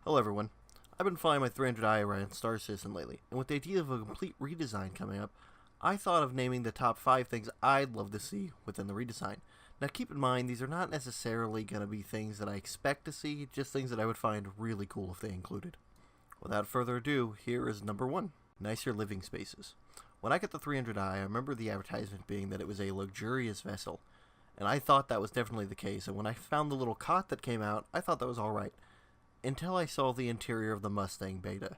Hello everyone. I've been flying my 300i around Star Citizen lately, and with the idea of a complete redesign coming up, I thought of naming the top 5 things I'd love to see within the redesign. Now keep in mind, these are not necessarily going to be things that I expect to see, just things that I would find really cool if they included. Without further ado, here is number 1. Nicer living spaces. When I got the 300i, I remember the advertisement being that it was a luxurious vessel, and I thought that was definitely the case, and when I found the little cot that came out, I thought that was alright. Until I saw the interior of the Mustang Beta.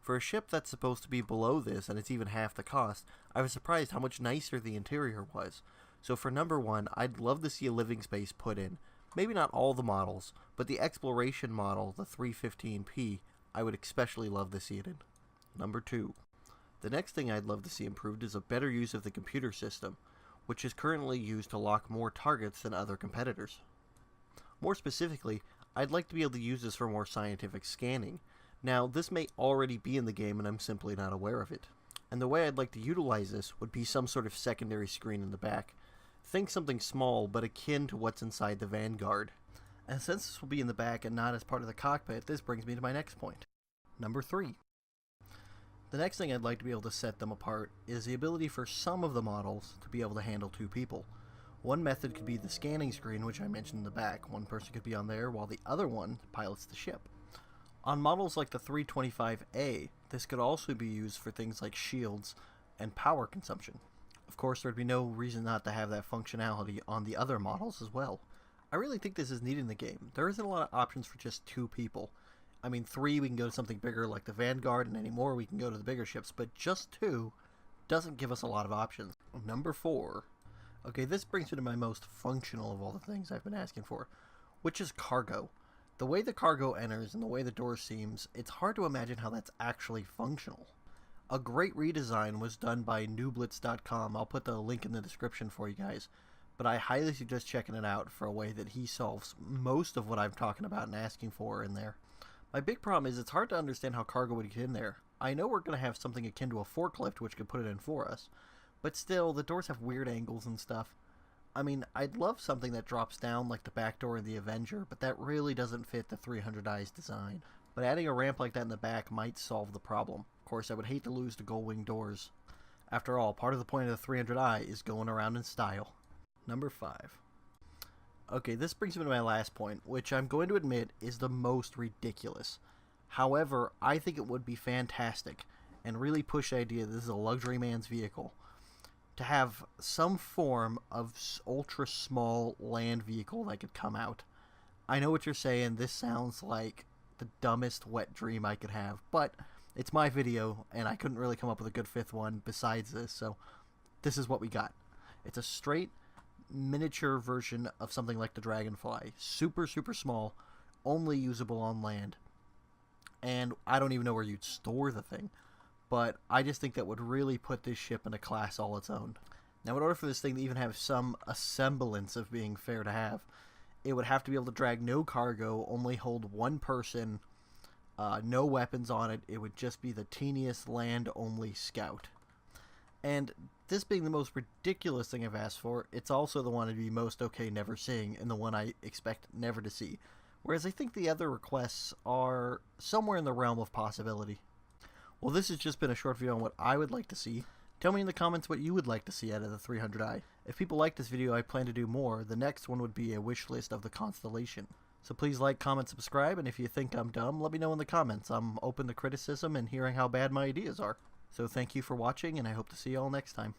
For a ship that's supposed to be below this, and it's even half the cost, I was surprised how much nicer the interior was. So for number 1, I'd love to see a living space put in. Maybe not all the models, but the exploration model, the 315P, I would especially love to see it in. Number 2. The next thing I'd love to see improved is a better use of the computer system, which is currently used to lock more targets than other competitors. More specifically, I'd like to be able to use this for more scientific scanning. Now, this may already be in the game and I'm simply not aware of it. And the way I'd like to utilize this would be some sort of secondary screen in the back. Think something small but akin to what's inside the Vanguard. And since this will be in the back and not as part of the cockpit, this brings me to my next point. Number 3. The next thing I'd like to be able to set them apart is the ability for some of the models to be able to handle 2 people. One method could be the scanning screen, which I mentioned in the back. One person could be on there while the other one pilots the ship. On models like the 325A, this could also be used for things like shields and power consumption. Of course, there'd be no reason not to have that functionality on the other models as well. I really think this is needed in the game. There isn't a lot of options for just 2 people. I mean, 3 we can go to something bigger like the Vanguard, and any more we can go to the bigger ships, but just 2 doesn't give us a lot of options. Number 4. Okay, this brings me to my most functional of all the things I've been asking for, which is cargo. The way the cargo enters and the way the door seems, it's hard to imagine how that's actually functional. A great redesign was done by newblitz.com. I'll put the link in the description for you guys, but I highly suggest checking it out for a way that he solves most of what I'm talking about and asking for in there. My big problem is it's hard to understand how cargo would get in there. I know we're going to have something akin to a forklift which could put it in for us, but still, the doors have weird angles and stuff. I mean, I'd love something that drops down like the back door in the Avenger, but that really doesn't fit the 300i's design. But adding a ramp like that in the back might solve the problem. Of course, I would hate to lose the gull-wing doors. After all, part of the point of the 300i is going around in style. Number 5. Okay, this brings me to my last point, which I'm going to admit is the most ridiculous. However, I think it would be fantastic, and really push the idea that this is a luxury man's vehicle, to have some form of ultra small land vehicle that could come out. I know what you're saying, this sounds like the dumbest wet dream I could have, but it's my video and I couldn't really come up with a good 5th one besides this, so this is what we got. It's a straight miniature version of something like the Dragonfly. Super small, only usable on land. And I don't even know where you'd store the thing. But I just think that would really put this ship in a class all its own. Now, in order for this thing to even have some semblance of being fair to have, it would have to be able to drag no cargo, only hold 1 person, no weapons on it. It would just be the teeniest land-only scout. And this being the most ridiculous thing I've asked for, it's also the one I'd be most okay never seeing, and the one I expect never to see. Whereas I think the other requests are somewhere in the realm of possibility. Well, this has just been a short video on what I would like to see. Tell me in the comments what you would like to see out of the 300i. If people like this video, I plan to do more. The next one would be a wish list of the Constellation. So please like, comment, subscribe, and if you think I'm dumb, let me know in the comments. I'm open to criticism and hearing how bad my ideas are. So thank you for watching, and I hope to see you all next time.